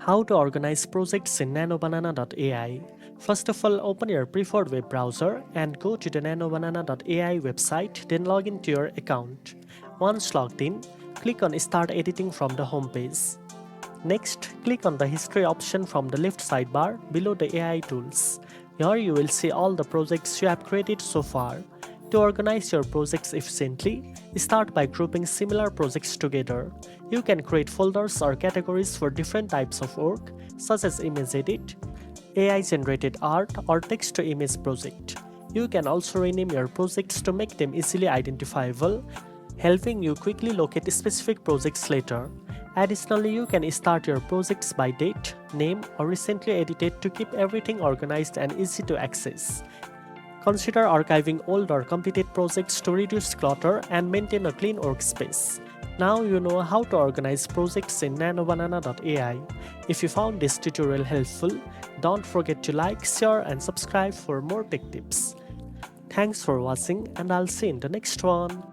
How to organize projects in NanoBanana.ai. First of all, open your preferred web browser and go to the NanoBanana.ai website, then log into your account. Once logged in, click on Start Editing from the home page. Next, click on the History option from the left sidebar below the AI tools. Here you will see all the projects you have created so far. To organize your projects efficiently, start by grouping similar projects together. You can create folders or categories for different types of work, such as image edit, AI-generated art, or text-to-image project. You can also rename your projects to make them easily identifiable, helping you quickly locate specific projects later. Additionally, you can start your projects by date, name, or recently edited to keep everything organized and easy to access. Consider archiving old or completed projects to reduce clutter and maintain a clean workspace. Now you know how to organize projects in NanoBanana.ai. If you found this tutorial helpful, don't forget to like, share, and subscribe for more tech tips. Thanks for watching, and I'll see you in the next one.